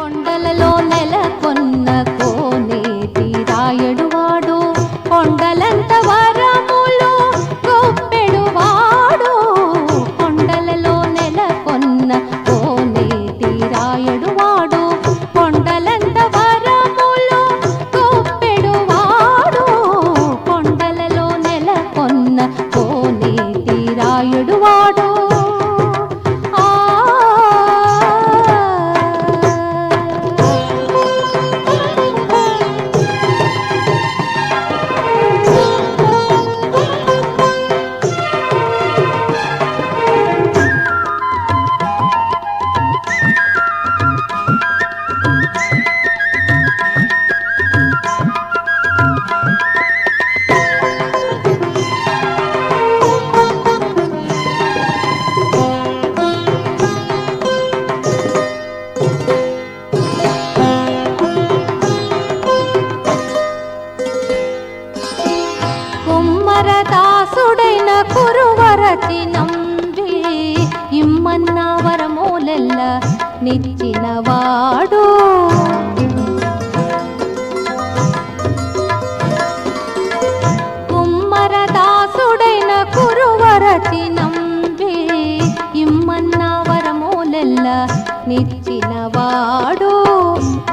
కొండలలో నెలకొన్న కోనేటి రాయడువాడు, కొండలంత వరములు గొప్పెడువాడు. కొండలలో నెలకొన్న కోనేటి రాయడువాడు, కొండలంత వరములు గొప్పెడువాడు. కొండలలో నెలకొన్న కోనేటి రాయడువాడు. దాసుడైన కురువరతి నంబి ఇమ్మన్న వరమూలెల్ల నిచ్చినవాడు. కుమ్మర దాసుడైన కురువరతి నంబి ఇమ్మన్న వరమూలెల్ల నిచ్చినవాడు.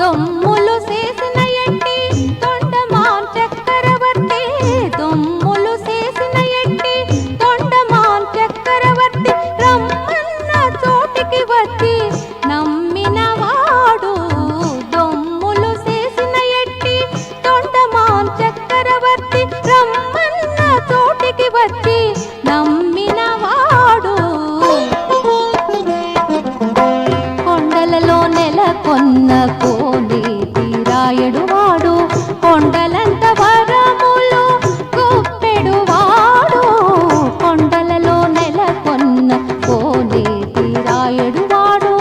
దొమ్ములు చేసిన ఎట్టి తొండమాం చక్రవర్తి, దొమ్ములు చేసిన ఎట్టి తొండమాం చక్రవర్తి, రమ్మన్న చోటికి వచ్చి నమ్మినవాడు. దొమ్ములు చేసిన ఎట్టి తొండమాం చక్రవర్తి, రమ్మన్న చోటికి వచ్చి నమ్మినవాడు. కొండలలో నెలకొన్న కోనేటి రాయడువాడు, కొండలంత వరములు గొప్పెడువాడు. కొండలలో నెలకొన్న కోనేటి రాయడువాడు.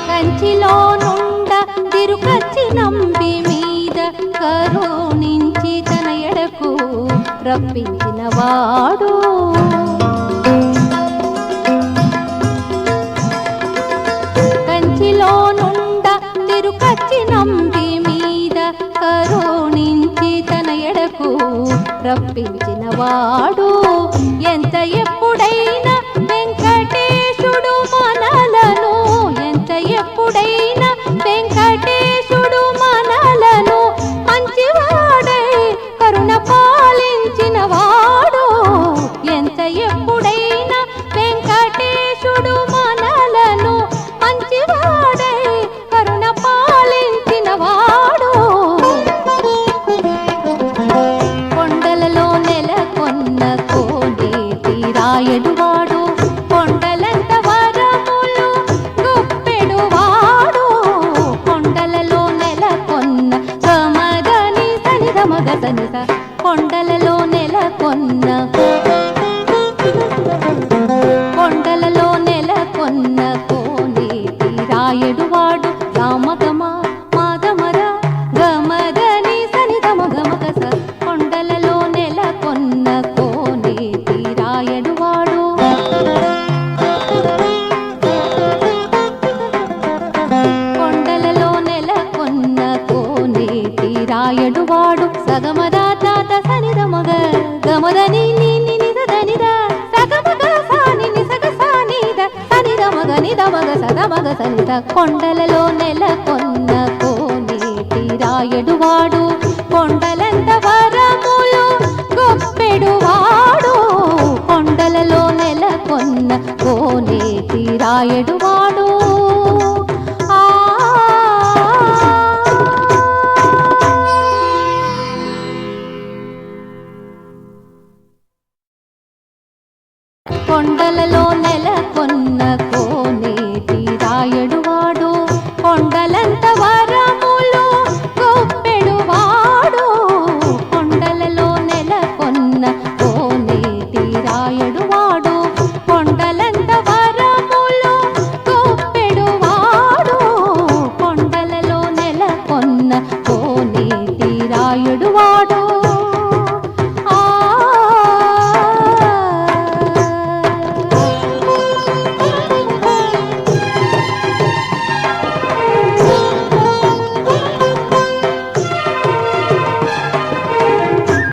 కంచిలో నుండ తిరుకచ్చి నంబి మీద కరుణించి తన ఎడకు రప్పించినవాడు. కంచిలో నుండ తిరుకచ్చి నంబి మీద కరుణించి తన ఎడకు రప్పించినవాడు. ఎంత ఎప్పుడైనా వెంకటేశుడు మనలను, ఎంత ఎప్పుడైనా వెంకటేశుడు మనలను మంచివాడై కరుణ పాలించినవాడు. ఎంత ఎప్పుడైనా వెంకటేశుడు మనలను మంచివాడై కరుణ పాలించినవాడు. కొండలలో నెలకొన్న కోనేటి రాయడువాడు, కొండలంత వరములు గొప్పెడువాడు. కొండలలో నెలకొన్న గమదని సనిధమగ సనిధ, కొండలలో నెలకొన్న, కొండలలో నెలకొన్న కోనేటి రాయడువాడు. రామగమ మాధమర గమదని సనిధమగమగ స, కొండలలో నెలకొన్న కోనేటి రాయడువాడు. కొండలలో నెలకొన్న కోనేటి రాయడువాడు. సగమదా తాత సనిధమగ గమదని ని నిధదనిద, సగమగ సాని నిసగ సానిద సనిధమగ నిధమగ సదమగ సనిధ. కొండలలో నెలకొన్న కోనేటి రాయడువాడు, కొండలంత వరములు గొప్పెడువాడు. కొండలలో నెలకొన్న కోనేటి రాయడువాడు. కొండలలో